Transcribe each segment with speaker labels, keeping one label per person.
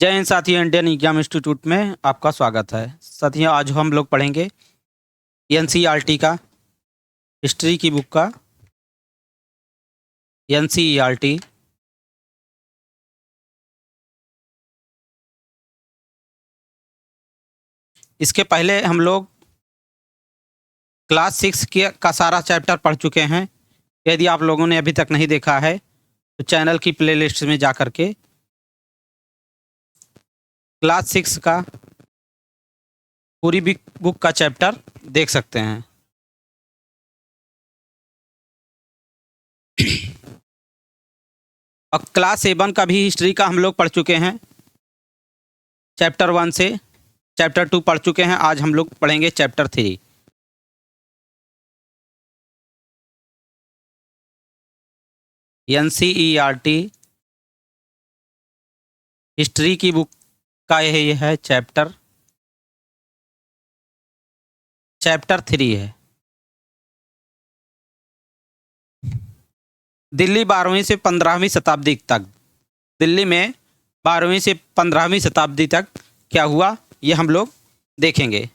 Speaker 1: जय हिंद साथियों, Indian exam institute में आपका स्वागत है। साथियों, आज हम लोग पढ़ेंगे एनसीईआरटी का, हिस्ट्री की बुक का एनसीईआरटी। इसके पहले हम लोग क्लास 6 का सारा चैप्टर पढ़ चुके हैं। यदि आप लोगों ने अभी तक नहीं देखा है तो चैनल की प्लेलिस्ट में जा कर के क्लास 6 का पूरी बुक का चैप्टर देख सकते हैं। और क्लास 7 का भी हिस्ट्री का हम लोग पढ़ चुके हैं। चैप्टर 1 से चैप्टर 2 पढ़ चुके हैं। आज हम लोग पढ़ेंगे चैप्टर 3। एनसीईआरटी हिस्ट्री की बुक का यही है चैप्टर 3 है। दिल्ली 12वीं से 15वीं शताब्दी तक, दिल्ली में 12वीं से 15वीं शताब्दी तक क्या हुआ ये हम लोग देखेंगे।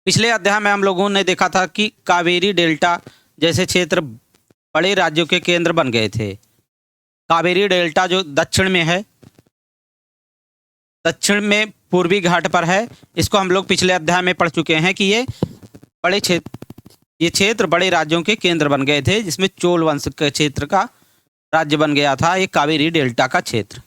Speaker 1: पिछले अध्याय में हम लोगों ने देखा था कि कावेरी डेल्टा जैसे क्षेत्र बड़े राज्यों के केंद्र बन गए थे। कावेरी डेल्टा जो दक्षिण में है, दक्षिण में पूर्वी घाट पर है, इसको हम लोग पिछले अध्याय में पढ़ चुके हैं कि ये क्षेत्र बड़े राज्यों के केंद्र बन गए थे, जिसमें चोल वंश के क्षेत्र का राज्य बन गया था ये कावेरी डेल्टा का क्षेत्र।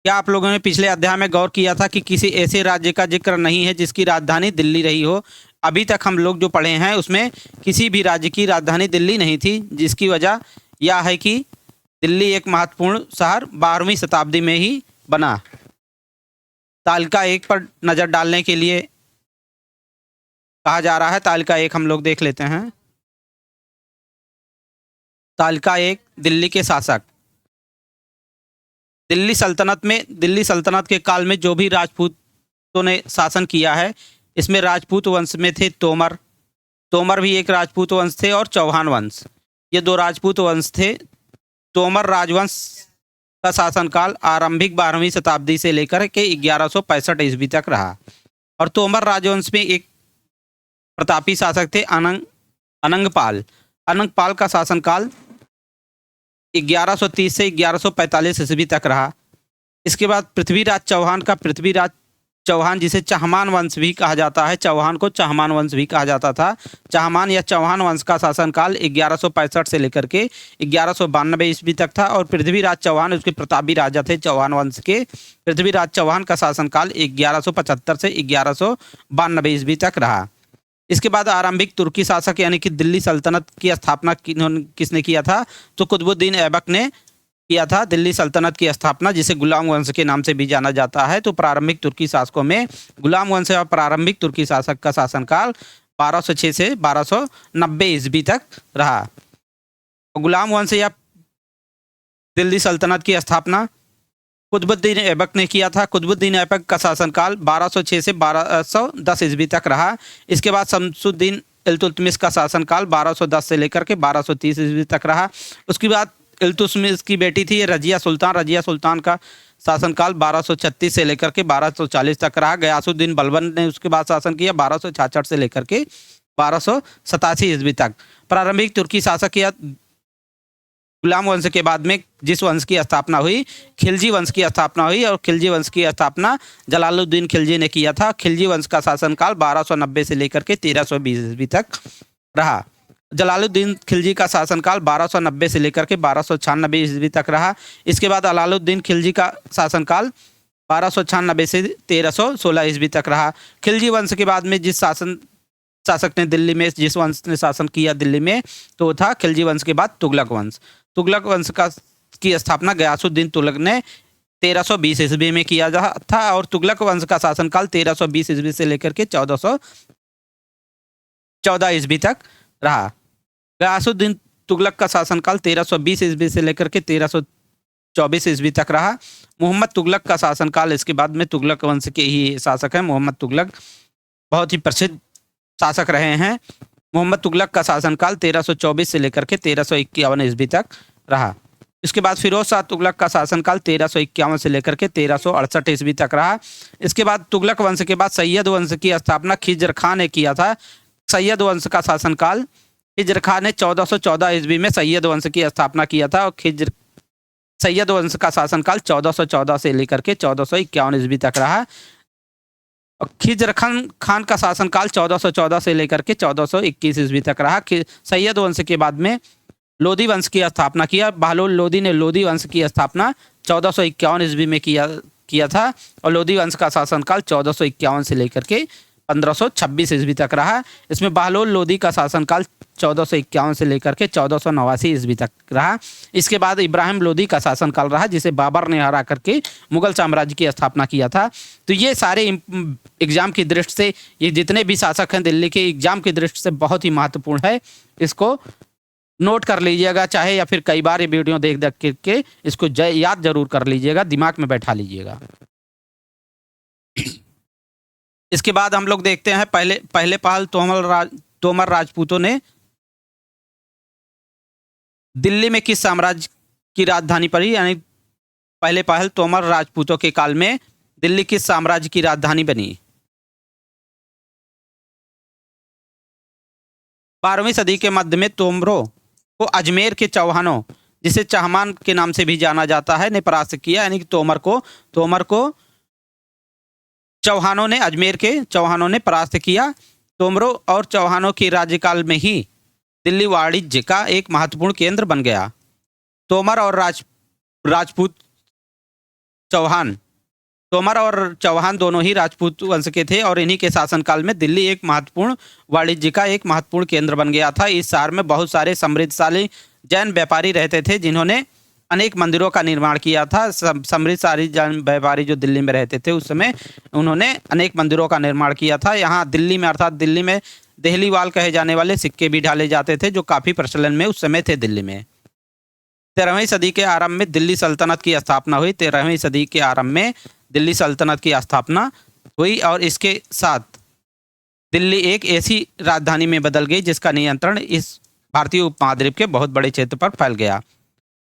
Speaker 1: क्या आप लोगों ने पिछले अध्याय में गौर किया था कि किसी ऐसे राज्य का जिक्र नहीं है जिसकी राजधानी दिल्ली रही हो? अभी तक हम लोग जो पढ़े हैं उसमें किसी भी राज्य की राजधानी दिल्ली नहीं थी, जिसकी वजह यह है कि दिल्ली एक महत्वपूर्ण शहर 12वीं शताब्दी में ही बना। तालिका 1 पर नज़र डालने के लिए कहा जा रहा है। तालिका 1 हम लोग देख लेते हैं। तालिका 1, दिल्ली के शासक। दिल्ली सल्तनत के काल में जो भी राजपूतों ने शासन किया है, इसमें राजपूत वंश में थे तोमर भी एक राजपूत वंश थे, और चौहान वंश, ये 2 राजपूत वंश थे। तोमर राजवंश का शासनकाल आरंभिक 12वीं शताब्दी से लेकर के 1165 ईस्वी तक रहा। और तोमर राजवंश में एक प्रतापी शासक थे अनंगपाल का शासनकाल 1130 से 1145 ईस्वी तक रहा। इसके बाद पृथ्वीराज चौहान जिसे चहमान वंश भी कहा जाता है, चौहान को चहमान वंश भी कहा जाता था। चहमान या चौहान वंश का शासनकाल 1165 से लेकर के 1192 ईस्वी तक था। और पृथ्वीराज चौहान उसके प्रतापी राजा थे चौहान वंश के। पृथ्वीराज चौहान का शासनकाल 1175 से 1192 ईस्वी तक रहा। इसके बाद आरंभिक तुर्की शासक यानी कि दिल्ली सल्तनत की स्थापना किसने किया था? तो कुतुबुद्दीन ऐबक ने किया था दिल्ली सल्तनत की स्थापना, जिसे गुलाम वंश के नाम से भी जाना जाता है। तो प्रारंभिक तुर्की शासकों में गुलाम वंश और प्रारंभिक तुर्की शासक का शासनकाल 1206 से 1290 ईस्वी तक रहा। गुलाम वंश या दिल्ली सल्तनत की स्थापना कुतुबुद्दीन ऐबक ने किया था। कुतुबुद्दीन ऐबक का शासनकाल 1206 से 1210 ईस्वी तक रहा। इसके बाद शमसुद्दीन इल्तुतमिश का शासनकाल 1210 से लेकर के 1230 ईस्वी तक रहा। उसके बाद इल्तुतमिश की बेटी थी रजिया सुल्तान का शासनकाल 1236 से लेकर के 1240 तक रहा। गयासुद्दीन बलबन ने उसके बाद शासन किया 1266 से लेकर के 1287 ईस्वी तक। प्रारंभिक तुर्की शासक या गुलाम वंश के बाद में जिस वंश की स्थापना हुई, खिलजी वंश की स्थापना हुई, और खिलजी वंश की स्थापना जलालुद्दीन खिलजी ने किया था। खिलजी वंश का शासनकाल 1290 से लेकर के 1320 ईस्वी तक रहा। जलालुद्दीन खिलजी का शासनकाल 1290 से लेकर के 1296 ईस्वी तक रहा। इसके बाद अलाउद्दीन खिलजी का शासनकाल 1296 से 1316 ईस्वी तक रहा। खिलजी वंश के बाद में जिस शासक ने दिल्ली में जिस वंश ने शासन किया दिल्ली में, तो वो था खिलजी वंश के बाद तुगलक वंश। तुगलक वंश की स्थापना गयासुद्दीन तुगलक ने 1320 ईस्वी में किया था। और तुगलक वंश का शासनकाल 1320 ईस्वी से लेकर के 1414 ईस्वी तक रहा। गयासुद्दीन तुगलक का शासनकाल 1320 ईस्वी से लेकर के 1324 ईस्वी तक रहा। मोहम्मद तुगलक का शासनकाल, इसके बाद में तुगलक वंश के ही शासक हैं मोहम्मद तुगलक, बहुत ही प्रसिद्ध शासक रहे हैं। मोहम्मद तुगलक का शासनकाल 1324 से लेकर के 1351 ईस्वी तक रहा। इसके बाद फिरोज शाह तुगलक का शासनकाल 1351 से लेकर के 1368 ईस्वी तक रहा। इसके बाद तुगलक वंश के बाद सैयद वंश की स्थापना खिजर खां ने किया था। सैयद वंश का शासनकाल खिजर खां ने 1414 ईस्वी में सैयद वंश की स्थापना किया था और सैयद वंश का शासनकाल 1414 से लेकर के 1451 ईस्वी तक रहा। और खिजर खान का शासनकाल 1414 से लेकर के 1421 ईस्वी तक रहा। सैयद वंश के बाद में लोधी वंश की स्थापना किया। बहलोल लोधी ने लोधी वंश की स्थापना 1451 ईस्वी में किया था और लोधी वंश का शासनकाल 1451 से लेकर के 1526 ईस्वी तक रहा। इसमें बहलोल लोधी का शासनकाल 1451 से लेकर के 1489 ईस्वी तक रहा। इसके बाद इब्राहिम लोधी का शासनकाल रहा, जिसे बाबर ने हरा करके मुगल साम्राज्य की स्थापना किया था। तो ये सारे एग्जाम की दृष्टि से, ये जितने भी शासक हैं दिल्ली के, एग्जाम की दृष्टि से बहुत ही महत्वपूर्ण है। इसको नोट कर लीजिएगा, चाहे या फिर कई बार ये वीडियो देख देख के इसको याद जरूर कर लीजिएगा, दिमाग में बैठा लीजिएगा। इसके बाद हम लोग देखते हैं पहले पहल तोमर राजपूतों ने दिल्ली में किस साम्राज्य की राजधानी पड़ी, यानी पहले पहल तोमर राजपूतों के काल में दिल्ली किस साम्राज्य की राजधानी बनी। 12वीं सदी के मध्य में तोमरों को अजमेर के चौहानों, जिसे चहमान के नाम से भी जाना जाता है, ने परास्त किया। यानी कि तोमर को चौहानों ने, अजमेर के चौहानों ने परास्त किया। तोमरों और चौहानों के राज्यकाल में ही दिल्ली वाणिज्य का एक महत्वपूर्ण केंद्र बन गया। तोमर और राजपूत चौहान तोमर और चौहान दोनों ही राजपूत वंश के थे और इन्हीं के शासनकाल में दिल्ली एक महत्वपूर्ण वाणिज्य का एक महत्वपूर्ण केंद्र बन गया था। इस शहर में बहुत सारे समृद्धशाली जैन व्यापारी रहते थे, जिन्होंने अनेक मंदिरों का निर्माण किया था। समृद्धशाली जैन व्यापारी जो दिल्ली में रहते थे उस समय, उन्होंने अनेक मंदिरों का निर्माण किया था। यहाँ दिल्ली में, अर्थात दिल्ली में देहलीवाल कहे जाने वाले सिक्के भी ढाले जाते थे, जो काफ़ी प्रचलन में उस समय थे दिल्ली में। 13वीं सदी के आरंभ में दिल्ली सल्तनत की स्थापना हुई। 13वीं सदी के आरंभ में दिल्ली सल्तनत की स्थापना हुई और इसके साथ दिल्ली एक ऐसी राजधानी में बदल गई जिसका नियंत्रण इस भारतीय उपमहाद्वीप के बहुत बड़े क्षेत्र पर फैल गया।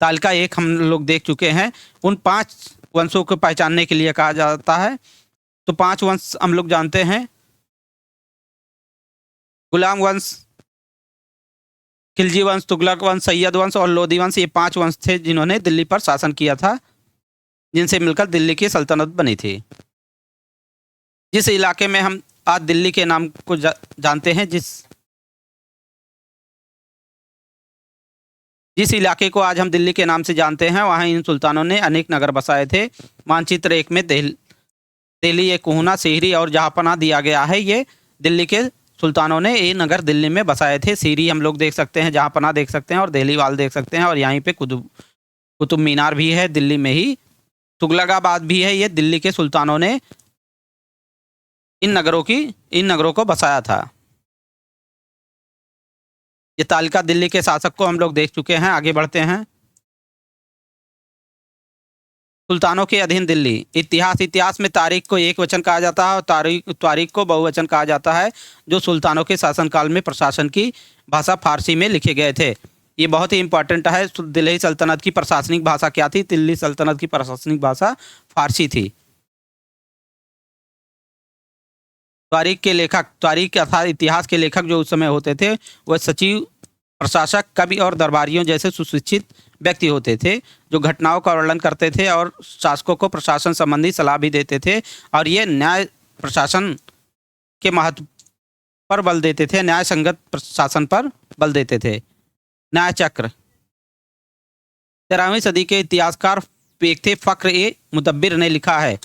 Speaker 1: तालिका 1 हम लोग देख चुके हैं। उन 5 वंशों को पहचानने के लिए कहा जाता है। तो 5 वंश हम लोग जानते हैं: गुलाम वंश, खिलजी वंश, तुगलक वंश, सैयद वंश और लोधी वंश। ये 5 वंश थे जिन्होंने दिल्ली पर शासन किया था, जिनसे मिलकर दिल्ली की सल्तनत बनी थी। जिस इलाके में हम आज दिल्ली के नाम को जानते हैं, जिस इलाके को आज हम दिल्ली के नाम से जानते हैं, वहाँ इन सुल्तानों ने अनेक नगर बसाए थे। मानचित्र 1 में दिल्ली, एक कोहना, सीरी और जहाँपनाह दिया गया है। ये दिल्ली के सुल्तानों ने ये नगर दिल्ली में बसाए थे। सीरी हम लोग देख सकते हैं, जहाँपनाह देख सकते हैं और देहलीवाल देख सकते हैं, और यहीं पे कुतुब मीनार भी है दिल्ली में ही। तुगलकाबाद भी है। ये दिल्ली के सुल्तानों ने इन नगरों को बसाया था। ये तालिका दिल्ली के शासक को हम लोग देख चुके हैं। आगे बढ़ते हैं। सुल्तानों के अधीन दिल्ली। इतिहास में तारीख को एक वचन कहा जाता है और तारीख को बहुवचन कहा जाता है। जो सुल्तानों के शासनकाल में प्रशासन की भाषा फारसी में लिखे गए थे। ये बहुत ही इंपॉर्टेंट है। दिल्ली सल्तनत की प्रशासनिक भाषा क्या थी? दिल्ली सल्तनत की प्रशासनिक भाषा फारसी थी। तारीख अर्थात इतिहास के लेखक जो उस समय होते थे, वह सचिव, प्रशासक, कवि और दरबारियों जैसे सुशिक्षित व्यक्ति होते थे, जो घटनाओं का वर्णन करते थे और शासकों को प्रशासन संबंधी सलाह भी देते थे। और ये न्याय प्रशासन के महत्व पर बल देते थे, न्याय संगत प्रशासन पर बल देते थे। न्याय चक्र। 13वीं सदी के इतिहासकार एक थे फ़ख्र-ए-मुदब्बिर ने लिखा है।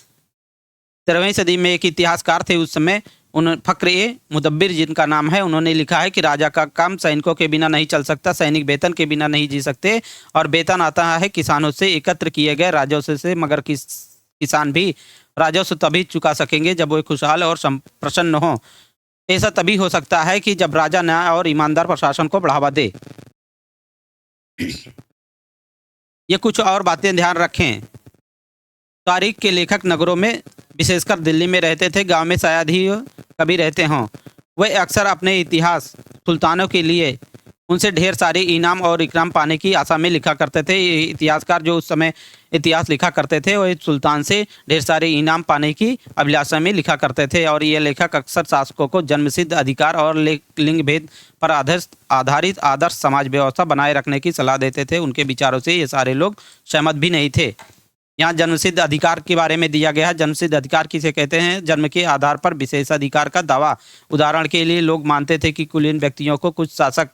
Speaker 1: 13वीं सदी में एक इतिहासकार थे उस समय, फ़ख्र-ए-मुदब्बिर जिनका नाम है, उन्होंने लिखा है कि राजा का काम सैनिकों के बिना नहीं चल सकता, सैनिक वेतन के बिना नहीं जी सकते, और वेतन आता है किसानों से एकत्र किए गए राजस्व से, मगर किसान भी राजस्व तभी चुका सकेंगे जब वो खुशहाल और प्रसन्न हो। ऐसा तभी हो सकता है कि जब राजा न्याय और ईमानदार प्रशासन को बढ़ावा दे। ये कुछ और बातें ध्यान रखें। तारीख के लेखक नगरों में, विशेषकर दिल्ली में रहते थे। गांव में शायद ही कभी रहते हों। वह अक्सर अपने इतिहास सुल्तानों के लिए उनसे ढेर सारे इनाम और इकराम पाने की आशा में लिखा करते थे। ये इतिहासकार जो उस समय इतिहास लिखा करते थे वह सुल्तान से ढेर सारे इनाम पाने की अभिलाषा में लिखा करते थे। और ये लेखक अक्सर शासकों को जन्मसिद्ध अधिकार और लिंग भेद पर आधारित आदर्श समाज व्यवस्था बनाए रखने की सलाह देते थे। उनके विचारों से ये सारे लोग सहमत भी नहीं थे। यहाँ जन्मसिद्ध अधिकार के बारे में दिया गया है। जन्मसिद्ध अधिकार किसे कहते हैं? जन्म के आधार पर विशेषाधिकार का दावा। उदाहरण के लिए लोग मानते थे कि कुलीन व्यक्तियों को कुछ शासक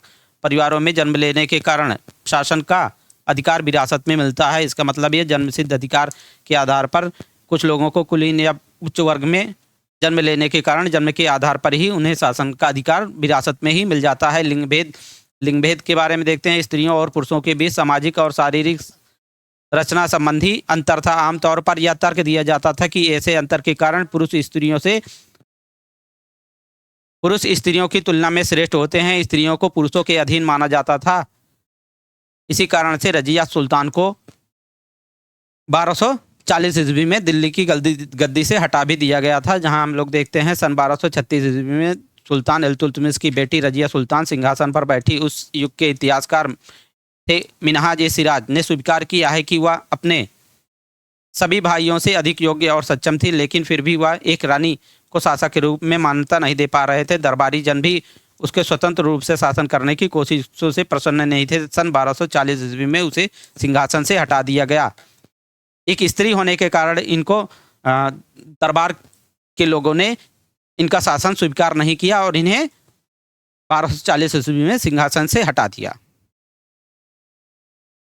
Speaker 1: परिवारों में जन्म लेने के कारण शासन का अधिकार विरासत में मिलता है। इसका मतलब ये जन्मसिद्ध अधिकार के आधार पर कुछ लोगों को कुलीन या उच्च वर्ग में जन्म लेने के कारण जन्म के आधार पर ही उन्हें शासन का अधिकार विरासत में ही मिल जाता है। लिंग भेद के बारे में देखते हैं। स्त्रियों और पुरुषों के बीच सामाजिक और शारीरिक रचना संबंधी अंतर था। आमतौर पर यह तर्क दिया जाता था कि ऐसे अंतर के कारण पुरुष स्त्रियों की तुलना में श्रेष्ठ होते हैं। स्त्रियों को पुरुषों के अधीन माना जाता था। इसी कारण से रजिया सुल्तान को 1240 ईस्वी में दिल्ली की गद्दी से हटा भी दिया गया था। जहां हम लोग देखते हैं सन 1236 ईस्वी में सुल्तान इल्तुतमिश की बेटी रजिया सुल्तान सिंहासन पर बैठी। उस युग के इतिहासकार थे मिन्हाज ए सिराज ने स्वीकार किया है कि वह अपने सभी भाइयों से अधिक योग्य और सक्षम थी, लेकिन फिर भी वह एक रानी को शासक के रूप में मान्यता नहीं दे पा रहे थे। दरबारी जन भी उसके स्वतंत्र रूप से शासन करने की कोशिशों से प्रसन्न नहीं थे। सन 1240 ईस्वी में उसे सिंहासन से हटा दिया गया। एक स्त्री होने के कारण इनको दरबार के लोगों ने इनका शासन स्वीकार नहीं किया और इन्हें 1240 ईस्वी में सिंहासन से हटा दिया।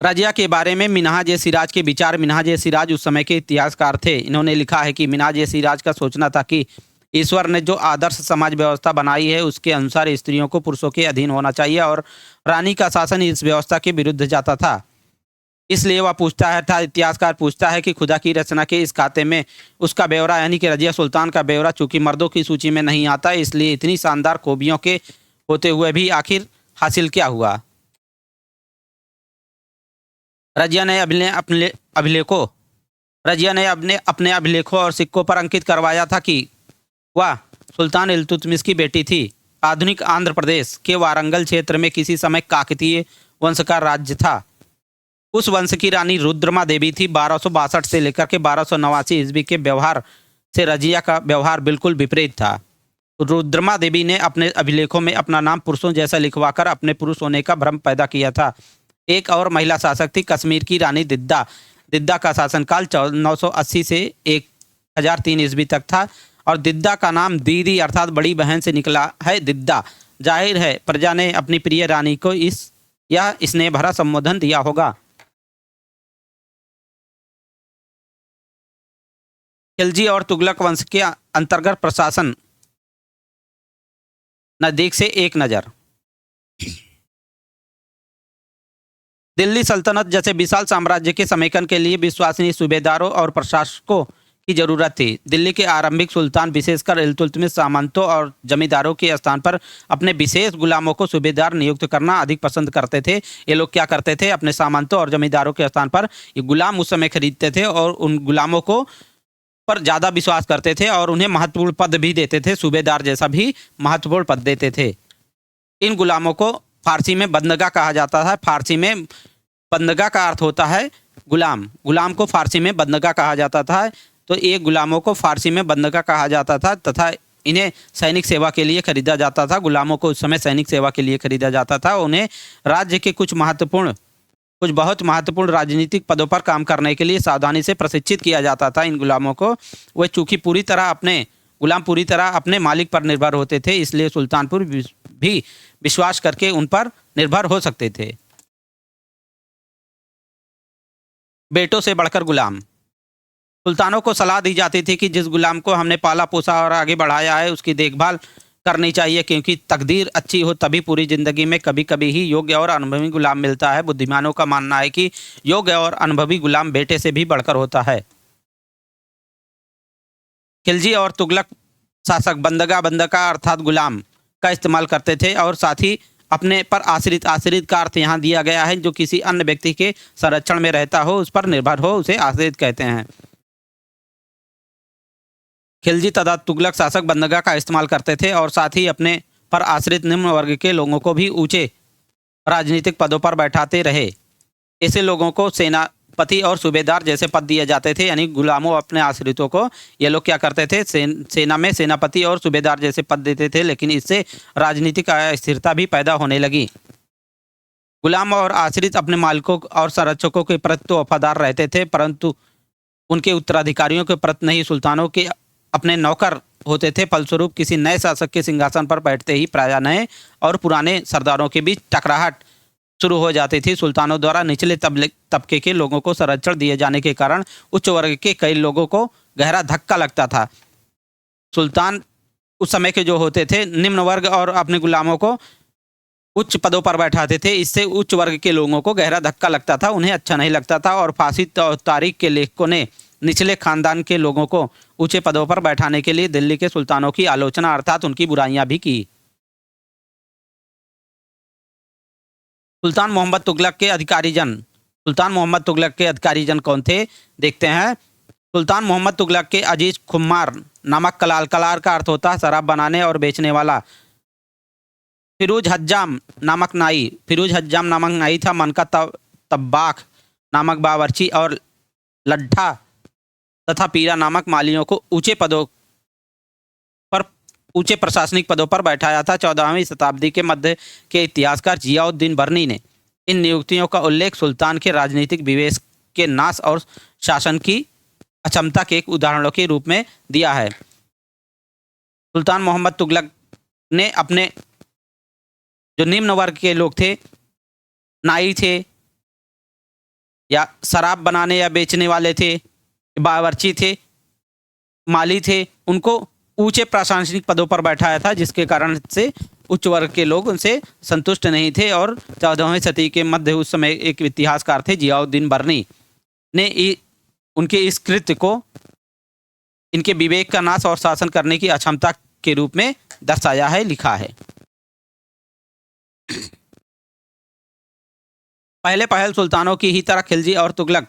Speaker 1: रजिया के बारे में मिन्हाज ए सिराज के विचार। मिन्हाज ए सिराज उस समय के इतिहासकार थे। इन्होंने लिखा है कि मिन्हाज ए सिराज का सोचना था कि ईश्वर ने जो आदर्श समाज व्यवस्था बनाई है उसके अनुसार स्त्रियों को पुरुषों के अधीन होना चाहिए और रानी का शासन इस व्यवस्था के विरुद्ध जाता था। इसलिए वह इतिहासकार पूछता है कि खुदा की रचना के इस खाते में उसका ब्यौरा यानी कि रजिया सुल्तान का ब्यौरा चूंकि मर्दों की सूची में नहीं आता, इसलिए इतनी शानदार खूबियों के होते हुए भी आखिर हासिल क्या हुआ? रजिया ने अपने अभिलेखों और सिक्कों पर अंकित करवाया था कि वह सुल्तान इल्तुतमिश की बेटी थी। आधुनिक आंध्र प्रदेश के वारंगल क्षेत्र में किसी समय काकतीय वंश का राज्य था। उस वंश की रानी रुद्रमा देवी थी। 1262 से लेकर के 1289 ईस्वी के व्यवहार से रजिया का व्यवहार बिल्कुल विपरीत था। रुद्रमा देवी ने अपने अभिलेखों में अपना नाम पुरुषों जैसा लिखवाकर अपने पुरुष होने का भ्रम पैदा किया था। एक और महिला शासक थी कश्मीर की रानी दिद्दा। दिद्दा का शासनकाल 980 से 1003 ईस्वी तक था और दिद्दा का नाम दीदी अर्थात बड़ी बहन से निकला है दिद्दा। जाहिर है प्रजा ने अपनी प्रिय रानी को यह स्नेह भरा संबोधन दिया होगा। खिलजी और तुगलक वंश के अंतर्गत प्रशासन नजदीक से एक नज़र। दिल्ली सल्तनत जैसे विशाल साम्राज्य के समेकन के लिए विश्वसनीय सूबेदारों और प्रशासकों की जरूरत थी। दिल्ली के आरंभिक सुल्तान विशेषकर इल्तुतमिश सामंतों और जमींदारों के स्थान पर अपने विशेष गुलामों को सूबेदार नियुक्त करना अधिक पसंद करते थे। ये लोग क्या करते थे? अपने सामंतों और जमींदारों के स्थान पर ये गुलाम उस समय खरीदते थे और उन गुलामों को पर ज़्यादा विश्वास करते थे और उन्हें महत्वपूर्ण पद भी देते थे। सूबेदार जैसा भी महत्वपूर्ण पद देते थे। इन गुलामों को फारसी में बंदगा कहा जाता है। फारसी में बंदगा का अर्थ होता है गुलाम। गुलाम को फारसी में बंदगा कहा जाता था। तो ये गुलामों को फारसी में बंदगा कहा जाता था तथा इन्हें सैनिक सेवा के लिए खरीदा जाता था। गुलामों को उस समय सैनिक सेवा के लिए खरीदा जाता था। उन्हें राज्य के कुछ बहुत महत्वपूर्ण राजनीतिक पदों पर काम करने के लिए सावधानी से प्रशिक्षित किया जाता था। इन गुलामों को वे चूंकि पूरी तरह अपने मालिक पर निर्भर होते थे, इसलिए सुल्तानपुर भी विश्वास करके उन पर निर्भर हो सकते थे। बेटों से बढ़कर गुलाम। सुल्तानों को सलाह दी जाती थी कि जिस गुलाम को हमने पाला पोसा और आगे बढ़ाया है उसकी देखभाल करनी चाहिए, क्योंकि तकदीर अच्छी हो तभी पूरी जिंदगी में कभी कभी ही योग्य और अनुभवी गुलाम मिलता है। बुद्धिमानों का मानना है कि योग्य और अनुभवी गुलाम बेटे से भी बढ़कर होता है। खिलजी और तुगलक शासक बंदगा अर्थात गुलाम का इस्तेमाल करते थे और साथ ही अपने पर आश्रित का अर्थ यहाँ दिया गया है जो किसी अन्य व्यक्ति के संरक्षण में रहता हो, उस पर निर्भर हो, उसे आश्रित कहते हैं। खिलजी तथा तुगलक शासक बंदरगाह का इस्तेमाल करते थे और साथ ही अपने पर आश्रित निम्न वर्ग के लोगों को भी ऊंचे राजनीतिक पदों पर बैठाते रहे। ऐसे लोगों को सेनापति और सूबेदार जैसे पद दिए जाते थे, यानी गुलामों अपने आश्रितों को ये लोग क्या करते थे, सेना में सेनापति और सूबेदार जैसे पद देते थे, लेकिन इससे राजनीतिक अस्थिरता भी पैदा होने लगी। गुलाम और आश्रित अपने मालिकों और संरक्षकों के प्रति तो वफादार रहते थे, परंतु उनके उत्तराधिकारियों के प्रति नहीं, सुल्तानों के अपने नौकर होते थे। फलस्वरूप किसी नए शासक के सिंहासन पर बैठते ही प्रायः नए और पुराने सरदारों के बीच टकराहट शुरू हो जाती थी। सुल्तानों द्वारा निचले तबके के लोगों को संरक्षण दिए जाने के कारण उच्च वर्ग के कई लोगों को गहरा धक्का लगता था। सुल्तान उस समय के जो होते थे निम्न वर्ग और अपने गुलामों को उच्च पदों पर बैठाते थे, इससे उच्च वर्ग के लोगों को गहरा धक्का लगता था, उन्हें अच्छा नहीं लगता था और फांसी तारीख के लेखकों ने निचले खानदान के लोगों को ऊंचे पदों पर बैठाने के लिए दिल्ली के सुल्तानों की आलोचना अर्थात उनकी बुराइयां भी की। सुल्तान मोहम्मद तुगलक के अधिकारीजन। सुल्तान मोहम्मद तुगलक के अधिकारीजन कौन थे, देखते हैं। सुल्तान मोहम्मद तुगलक के अजीज खुम्मार नामक कलाल, कलार का अर्थ होता है शराब बनाने और बेचने वाला। फिरोज हज्जाम नामक नाई, फिरोज हज्जाम नामक नाई था। मनका तब्बाख नामक बावर्ची और लड्ढा तथा पीरा नामक मालियों को ऊंचे पदों पर, ऊंचे प्रशासनिक पदों पर बैठाया था। 14वीं शताब्दी के मध्य के इतिहासकार जियाउद्दीन बर्नी ने इन नियुक्तियों का उल्लेख सुल्तान के राजनीतिक विवेक के नाश और शासन की अक्षमता के एक उदाहरणों के रूप में दिया है। सुल्तान मोहम्मद तुगलक ने अपने जो निम्न वर्ग के लोग थे, नाई थे या शराब बनाने या बेचने वाले थे, बावर्ची थे, माली थे, उनको ऊंचे प्रशासनिक पदों पर बैठाया था, जिसके कारण से उच्च वर्ग के लोग उनसे संतुष्ट नहीं थे। और 14वीं सदी के मध्य उस समय एक इतिहासकार थे जियाउद्दीन बर्नी ने उनके इस कृत्य को इनके विवेक का नाश और शासन करने की अक्षमता के रूप में दर्शाया है, लिखा है। पहले सुल्तानों की ही तरह खिलजी और तुगलक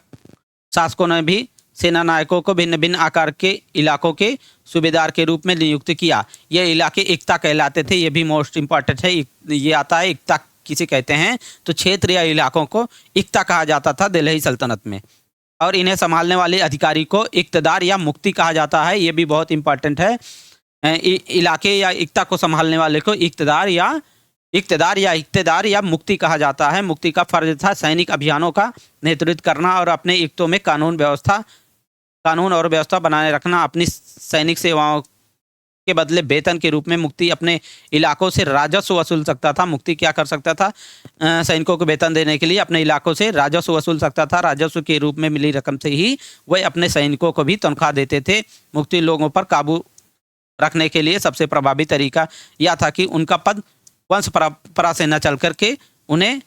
Speaker 1: शासकों ने भी सेना नायकों को भिन्न भिन्न आकार के इलाकों के सूबेदार के रूप में नियुक्त किया। ये इलाके इक्ता कहलाते थे, ये भी मोस्ट इम्पॉर्टेंट है। ये आता है इक्ता किसे कहते हैं, तो क्षेत्र या इलाकों को इक्ता कहा जाता था दिल्ली सल्तनत में, और इन्हें संभालने वाले अधिकारी को इक्तदार या मुक्ति कहा जाता है। ये भी बहुत इंपॉर्टेंट है। इलाके या इक्ता को संभालने वाले को इक्तदार या मुक्ति कहा जाता है। मुक्ति का फर्ज था सैनिक अभियानों का नेतृत्व करना और अपने इक्तों में कानून और व्यवस्था बनाए रखना। अपनी सैनिक सेवाओं के बदले वेतन के रूप में मुक्ति अपने इलाकों से राजस्व वसूल सकता था। मुक्ति क्या कर सकता था, सैनिकों को वेतन देने के लिए अपने इलाकों से राजस्व वसूल सकता था। राजस्व के रूप में मिली रकम से ही वह अपने सैनिकों को भी तनख्वाह देते थे। मुक्ति लोगों पर काबू रखने के लिए सबसे प्रभावी तरीका यह था कि उनका पद वंश परंपरा से न चल करके उन्हें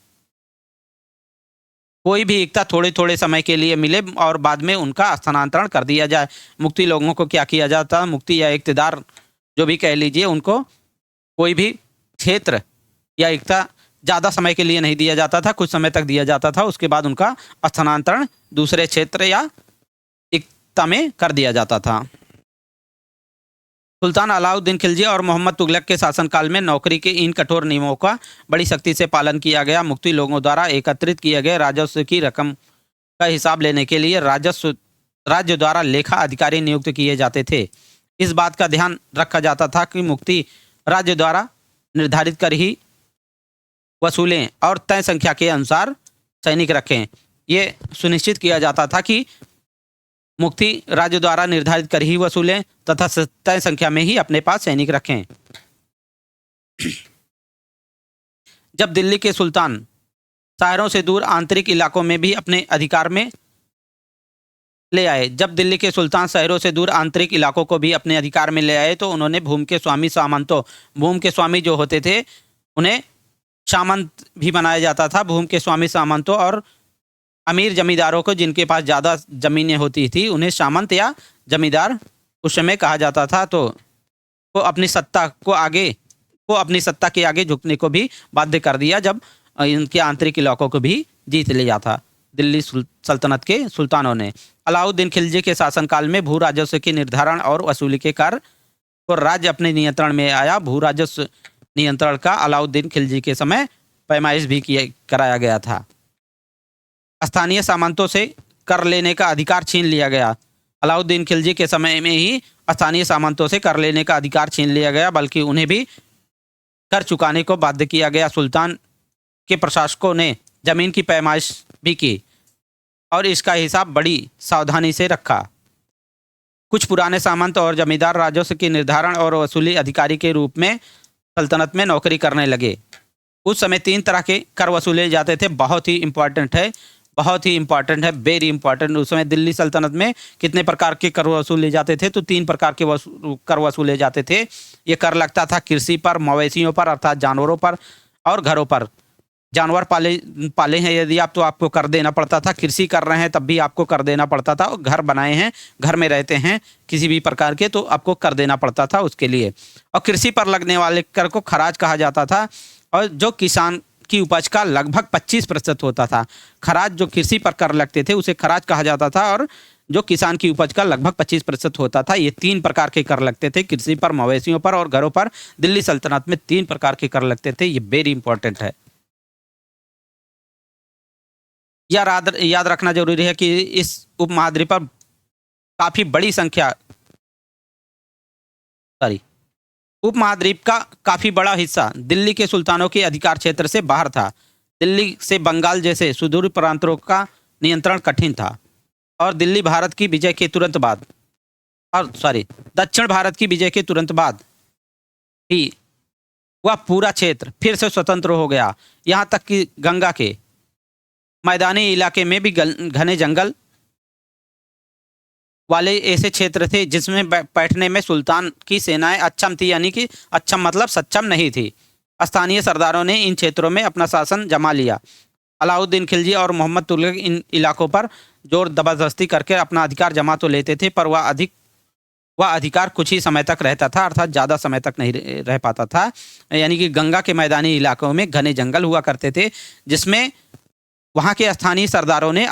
Speaker 1: कोई भी इक्ता थोड़े थोड़े समय के लिए मिले और बाद में उनका स्थानांतरण कर दिया जाए। मुक्ति लोगों को क्या किया जाता, मुक्ति या इक्तदार जो भी कह लीजिए, उनको कोई भी क्षेत्र या इक्ता ज़्यादा समय के लिए नहीं दिया जाता था, कुछ समय तक दिया जाता था। उसके बाद उनका स्थानांतरण दूसरे क्षेत्र या इक्ता में कर दिया जाता था। सुल्तान अलाउद्दीन खिलजी और मोहम्मद तुगलक के शासनकाल में नौकरी के इन कठोर नियमों का बड़ी सख्ती से पालन किया गया। मुक्ति लोगों द्वारा एकत्रित किए गए राजस्व की रकम का हिसाब लेने के लिए राज्य द्वारा लेखा अधिकारी नियुक्त किए जाते थे। इस बात का ध्यान रखा जाता था कि मुक्ति राज्य द्वारा निर्धारित कर ही वसूलें और तय संख्या के अनुसार सैनिक रखें। ये सुनिश्चित किया जाता था कि मुक्ति राज्य द्वारा निर्धारित कर ही वसूलें तथा तय संख्या में ही अपने पास सैनिक रखें। जब दिल्ली के सुल्तान शहरों से दूर आंतरिक इलाकों में भी अपने अधिकार में ले आए, जब दिल्ली के सुल्तान शहरों से दूर आंतरिक इलाकों को भी अपने अधिकार में ले आए, तो उन्होंने भूमि के स्वामी सामंतों, भूमि के स्वामी जो होते थे उन्हें सामंत भी बनाया जाता था। भूमि के स्वामी सामंतों और अमीर जमींदारों को जिनके पास ज़्यादा ज़मीनें होती थी उन्हें सामंत या जमींदार उस समय कहा जाता था। तो को अपनी सत्ता के आगे झुकने को भी बाध्य कर दिया जब इनके आंतरिक इलाकों को भी जीत लिया था। दिल्ली सल्तनत के सुल्तानों ने। अलाउद्दीन खिलजी के शासनकाल में भू राजस्व के निर्धारण और वसूली के कार्य और राज्य अपने नियंत्रण में आया। भू राजस्व नियंत्रण का अलाउद्दीन खिलजी के समय पैमाइश भी कराया गया था। स्थानीय सामंतों से कर लेने का अधिकार छीन लिया गया। अलाउद्दीन खिलजी के समय में ही स्थानीय सामंतों से कर लेने का अधिकार छीन लिया गया, बल्कि उन्हें भी कर चुकाने को बाध्य किया गया। सुल्तान के प्रशासकों ने जमीन की पैमाइश भी की और इसका हिसाब बड़ी सावधानी से रखा। कुछ पुराने सामंत और जमींदार राजस्व के निर्धारण और वसूली अधिकारी के रूप में सल्तनत में नौकरी करने लगे। उस समय 3 तरह के कर वसूले जाते थे। बहुत ही इंपॉर्टेंट है, वेरी इंपॉर्टेंट। उस समय दिल्ली सल्तनत में कितने प्रकार के कर वसूले जाते थे? तो 3 प्रकार के कर वसूले जाते थे। ये कर लगता था कृषि पर, मवेशियों पर अर्थात जानवरों पर और घरों पर। जानवर पाले हैं यदि आप, तो आपको कर देना पड़ता था। कृषि कर रहे हैं तब भी आपको कर देना पड़ता था। और घर बनाए हैं, घर में रहते हैं किसी भी प्रकार के, तो आपको कर देना पड़ता था उसके लिए। और कृषि पर लगने वाले कर को खराज कहा जाता था और जो किसान की उपज का लगभग 25% होता था। खराज जो कृषि पर कर लगते थे उसे खराज कहा जाता था और जो किसान की उपज का लगभग 25% होता था। ये 3 प्रकार के कर लगते थे, कृषि पर, मवेशियों पर और घरों पर। दिल्ली सल्तनत में 3 प्रकार के कर लगते थे। ये वेरी इंपॉर्टेंट है। याद रखना जरूरी है कि इस उपमहाद्वीप पर काफी बड़ी संख्या उपमहाद्वीप का काफी बड़ा हिस्सा दिल्ली के सुल्तानों के अधिकार क्षेत्र से बाहर था। दिल्ली से बंगाल जैसे सुदूर प्रांतों का नियंत्रण कठिन था और दिल्ली भारत की विजय के तुरंत बाद दक्षिण भारत की विजय के तुरंत बाद ही वह पूरा क्षेत्र फिर से स्वतंत्र हो गया। यहाँ तक कि गंगा के मैदानी इलाके में भी घने जंगल वाले ऐसे क्षेत्र थे जिसमें बैठने में सुल्तान की सेनाएं अक्षम थी, यानी कि अक्षम मतलब सक्षम नहीं थी। स्थानीय सरदारों ने इन क्षेत्रों में अपना शासन जमा लिया। अलाउद्दीन खिलजी और मोहम्मद तुगलक इन इलाकों पर जोर जबरदस्ती करके अपना अधिकार जमा तो लेते थे, पर वह अधिकार कुछ ही समय तक रहता था, अर्थात ज़्यादा समय तक नहीं रह पाता था। यानी कि गंगा के मैदानी इलाकों में घने जंगल हुआ करते थे, जिसमें वहाँ के स्थानीय सरदारों ने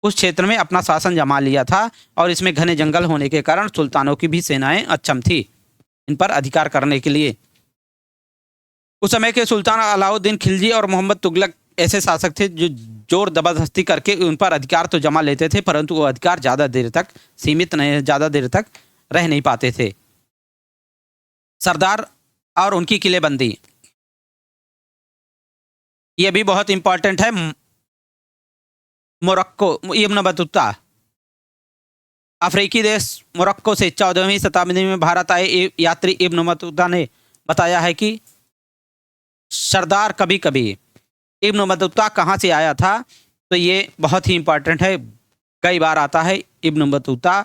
Speaker 1: उस क्षेत्र में अपना शासन जमा लिया था और इसमें घने जंगल होने के कारण सुल्तानों की भी सेनाएं अक्षम थी इन पर अधिकार करने के लिए। उस समय के सुल्तान अलाउद्दीन खिलजी और मोहम्मद तुगलक ऐसे शासक थे जो जोर जबरदस्ती करके उन पर अधिकार तो जमा लेते थे, परंतु वो अधिकार ज़्यादा देर तक रह नहीं पाते थे। सरदार और उनकी किलेबंदी, ये भी बहुत इंपॉर्टेंट है। मोरक्को, इब्न बतूता अफ्रीकी देश मोरक्को से 14वीं शताब्दी में भारत आए यात्री इब्न बतूता ने बताया है कि सरदार कभी कभी इब्न बतूता कहाँ से आया था, तो ये बहुत ही इंपॉर्टेंट है। कई बार आता है इब्न बतूता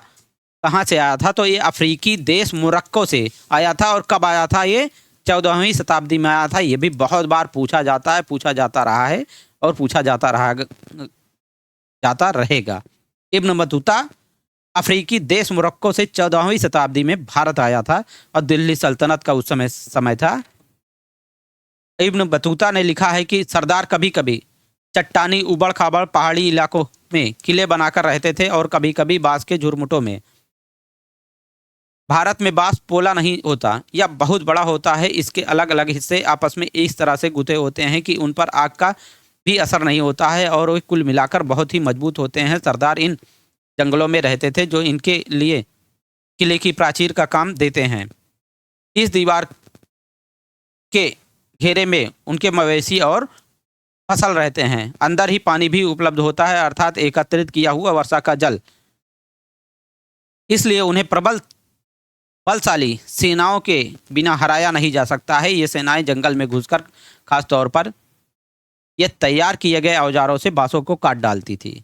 Speaker 1: कहाँ से आया था, तो ये अफ्रीकी देश मोरक्को से आया था। और कब आया था? ये 14वीं शताब्दी में आया था। ये भी बहुत बार पूछा जाता रहा है और पूछा जाता रहेगा। इब्न बतूता अफ्रीकी देश मोरक्को से 14वीं शताब्दी में भारत आया था और दिल्ली सल्तनत का उस समय था। इब्न बतूता ने लिखा है कि सरदार कभी कभी चट्टानी उबड़ खाबड़ पहाड़ी इलाकों में किले बनाकर रहते थे और कभी कभी बांस के झुरमुटों में। भारत में बांस पोला नहीं होता या बहुत बड़ा होता है। इसके अलग अलग हिस्से आपस में इस तरह से गुथे होते हैं कि उन पर आग का भी असर नहीं होता है और वे कुल मिलाकर बहुत ही मजबूत होते हैं। सरदार इन जंगलों में रहते थे जो इनके लिए किले की प्राचीर का काम देते हैं। इस दीवार के घेरे में उनके मवेशी और फसल रहते हैं। अंदर ही पानी भी उपलब्ध होता है, अर्थात एकत्रित किया हुआ वर्षा का जल। इसलिए उन्हें बलशाली सेनाओं के बिना हराया नहीं जा सकता है। ये सेनाएं जंगल में घुसकर खास तौर पर ये तैयार किए गए औजारों से बांसों को काट डालती थी।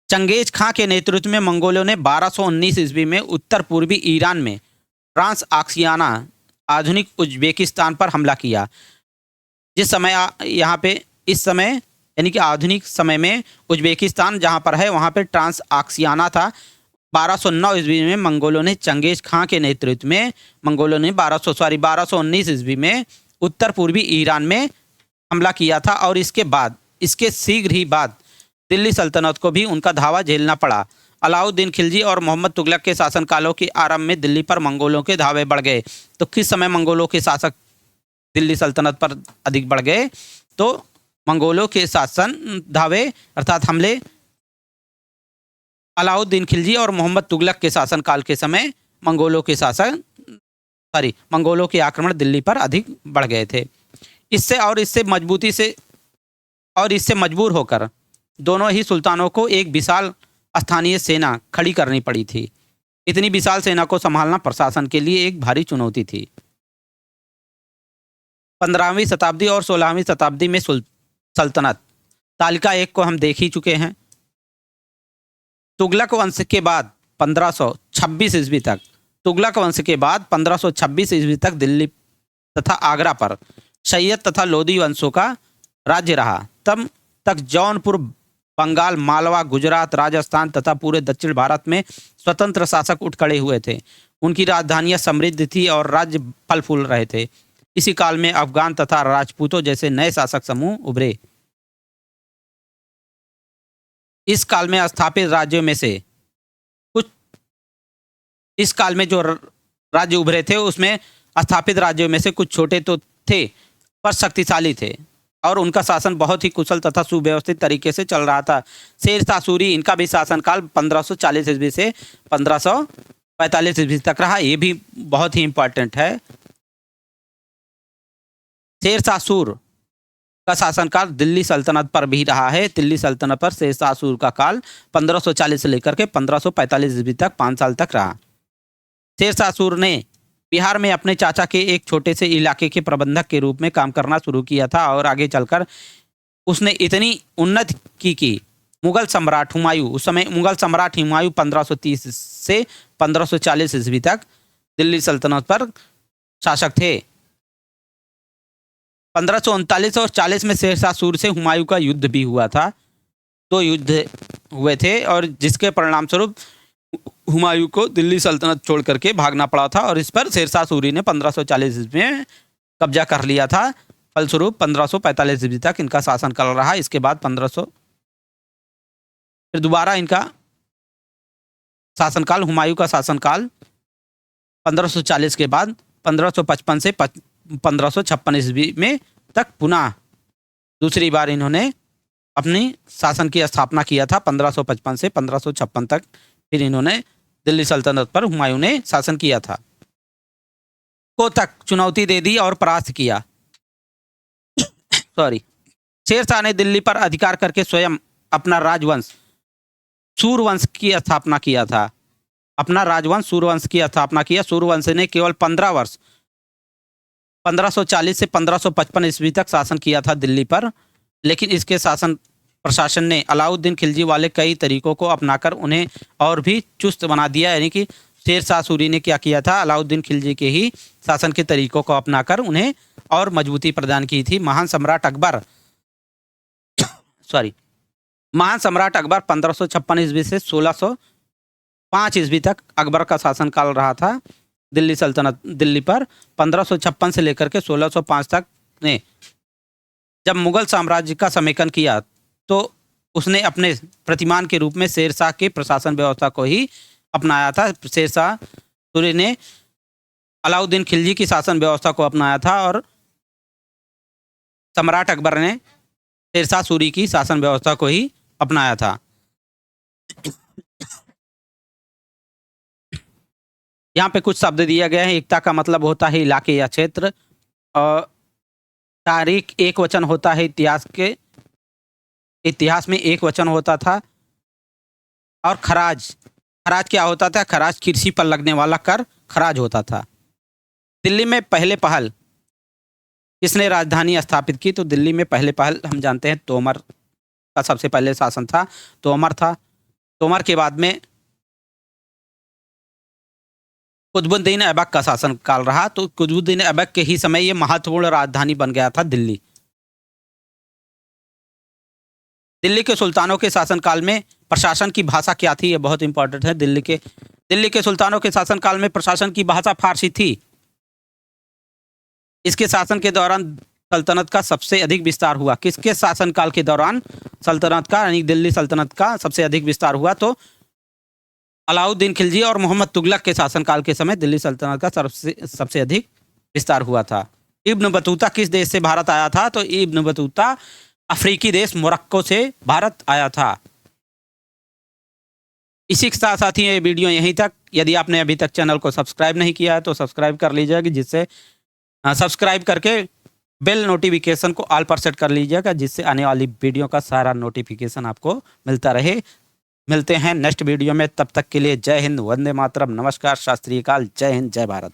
Speaker 1: चंगेज खां के नेतृत्व में मंगोलों ने 1219 ईस्वी में उत्तर पूर्वी ईरान में ट्रांस आक्सियाना आधुनिक उज्बेकिस्तान पर हमला किया। जिस समय इस समय यानी कि आधुनिक समय में उज्बेकिस्तान जहां पर है वहां पे ट्रांस आक्सियाना था। 1209 ईस्वी में मंगोलों ने चंगेज खां के नेतृत्व में 1219 ईस्वी में उत्तर पूर्वी ईरान में हमला किया था और इसके शीघ्र ही बाद दिल्ली सल्तनत को भी उनका धावा झेलना पड़ा। अलाउद्दीन खिलजी और मोहम्मद तुगलक के शासनकालों के आरंभ में दिल्ली पर मंगोलों के धावे बढ़ गए। तो किस समय मंगोलों के शासक दिल्ली सल्तनत पर अधिक बढ़ गए? तो मंगोलों के शासन धावे अर्थात हमले अलाउद्दीन खिलजी और मोहम्मद तुगलक के शासनकाल के समय मंगोलों के आक्रमण दिल्ली पर अधिक बढ़ गए थे। इससे मजबूर होकर दोनों ही सुल्तानों को एक विशाल स्थानीय सेना खड़ी करनी पड़ी थी। इतनी विशाल सेना को संभालना प्रशासन के लिए एक भारी चुनौती थी। 15वीं शताब्दी और 16वीं शताब्दी में सल्तनत तालिका एक को हम देख ही चुके हैं। तुगलक वंश के बाद 1526 ईस्वी तक दिल्ली तथा आगरा पर सैयद तथा लोदी वंशों का राज्य रहा। तब तक जौनपुर, बंगाल, मालवा, गुजरात, राजस्थान तथा पूरे दक्षिण भारत में स्वतंत्र शासक उठ खड़े हुए थे। उनकी राजधानियां समृद्ध थी और राज्य फल फूल रहे थे। इसी काल में अफगान तथा राजपूतों जैसे नए शासक समूह उभरे। इस काल में जो राज्य उभरे थे उसमें स्थापित राज्यों में से कुछ छोटे तो थे पर शक्तिशाली थे और उनका शासन बहुत ही कुशल तथा सुव्यवस्थित तरीके से चल रहा था। शेरशाह सूरी, इनका भी शासनकाल 1540 ईस्वी से 1545 ईस्वी तक रहा। ये भी बहुत ही इंपॉर्टेंट है। शेरशाह सूर का शासनकाल दिल्ली सल्तनत पर भी रहा है। दिल्ली सल्तनत पर शेरशाह सूर का काल 1540 से लेकर के 1545 ईस्वी तक 5 साल तक रहा। शेरशाह सूर ने बिहार में अपने चाचा के एक छोटे से इलाके के प्रबंधक के रूप में काम करना शुरू किया था और आगे चलकर उसने इतनी उन्नति की मुगल सम्राट हुमायूं, उस समय मुगल सम्राट हुमायूं 1530 से 1540 ईस्वी तक दिल्ली सल्तनत पर शासक थे। 1539 और 40 में शेरशाह सूरी से हुमायूं का युद्ध भी हुआ था। 2 युद्ध हुए थे और जिसके परिणाम स्वरूप हुमायूं को दिल्ली सल्तनत छोड़ करके भागना पड़ा था और इस पर शेरशाह सूरी ने 1540 ईस्वी में कब्जा कर लिया था। फलस्वरूप 1545 ईस्वी तक इनका शासनकाल रहा। इसके बाद फिर दोबारा इनका शासनकाल, हुमायूं का शासनकाल 1540 के बाद 1555 से 1556 ईस्वी में तक पुनः दूसरी बार इन्होंने अपनी शासन की स्थापना किया था। 1555 से 1556 तक फिर इन्होंने दिल्ली सल्तनत पर हुमायूं ने शासन किया था, को तक चुनौती दे दी और परास्त किया। शेरशाह ने दिल्ली पर अधिकार करके स्वयं अपना राजवंश सूरवंश की स्थापना किया था। सूरवंश ने केवल 15 वर्ष 1540 से 1555 ईस्वी तक शासन किया था दिल्ली पर, लेकिन इसके शासन प्रशासन ने अलाउद्दीन खिलजी वाले कई तरीकों को अपनाकर उन्हें और भी चुस्त बना दिया। यानी कि शेरशाह सूरी ने क्या किया था, अलाउद्दीन खिलजी के ही शासन के तरीकों को अपनाकर उन्हें और मजबूती प्रदान की थी। महान सम्राट अकबर 1556 ईस्वी से 1605 ईस्वी तक अकबर का शासनकाल रहा था दिल्ली पर। 1556 से लेकर के 1605 तक ने जब मुगल साम्राज्य का समेकन किया तो उसने अपने प्रतिमान के रूप में शेरशाह के प्रशासन व्यवस्था को ही अपनाया था। शेरशाह सूरी ने अलाउद्दीन खिलजी की शासन व्यवस्था को अपनाया था और सम्राट अकबर ने शेरशाह सूरी की शासन व्यवस्था को ही अपनाया था। यहाँ पे कुछ शब्द दिया गया है। एकता का मतलब होता है इलाके या क्षेत्र, और तारीख एक वचन होता है इतिहास में एक वचन होता था। और खराज क्या होता था? खराज कृषि पर लगने वाला कर खराज होता था। दिल्ली में पहले पहल किसने राजधानी स्थापित की? तो दिल्ली में पहले पहल हम जानते हैं तोमर का सबसे पहले शासन था, तोमर के बाद में कुतुबुद्दीन ऐबक का शासन काल रहा। तो कुतुबुद्दीन ऐबक के ही समय ये महत्वपूर्ण राजधानी बन गया था दिल्ली। दिल्ली के सुल्तानों के शासनकाल में प्रशासन की भाषा क्या थी? ये बहुत इंपॉर्टेंट है। दिल्ली के सुल्तानों के शासनकाल में प्रशासन की भाषा फारसी थी। इसके शासन के दौरान सल्तनत का सबसे अधिक विस्तार हुआ? किसके शासनकाल के दौरान सल्तनत का यानी दिल्ली सल्तनत का सबसे अधिक विस्तार हुआ? तो अलाउद्दीन खिलजी और मोहम्मद तुगलक के शासनकाल के समय दिल्ली सल्तनत का सबसे अधिक विस्तार हुआ था। इब्न बतूता किस देश से भारत आया था? तो इब्न बतूता अफ्रीकी देश मोरक्को से भारत आया था। इसी के साथ साथ ही ये वीडियो यहीं तक। यदि आपने अभी तक चैनल को सब्सक्राइब नहीं किया है तो सब्सक्राइब कर लीजिएगा, जिससे सब्सक्राइब करके बेल नोटिफिकेशन को ऑल पर सेट कर लीजिएगा, जिससे आने वाली वीडियो का सारा नोटिफिकेशन आपको मिलता रहे। मिलते हैं नेक्स्ट वीडियो में, तब तक के लिए जय हिंद, वंदे मातरम, नमस्कार, शास्त्रीय काल, जय हिंद, जय भारत।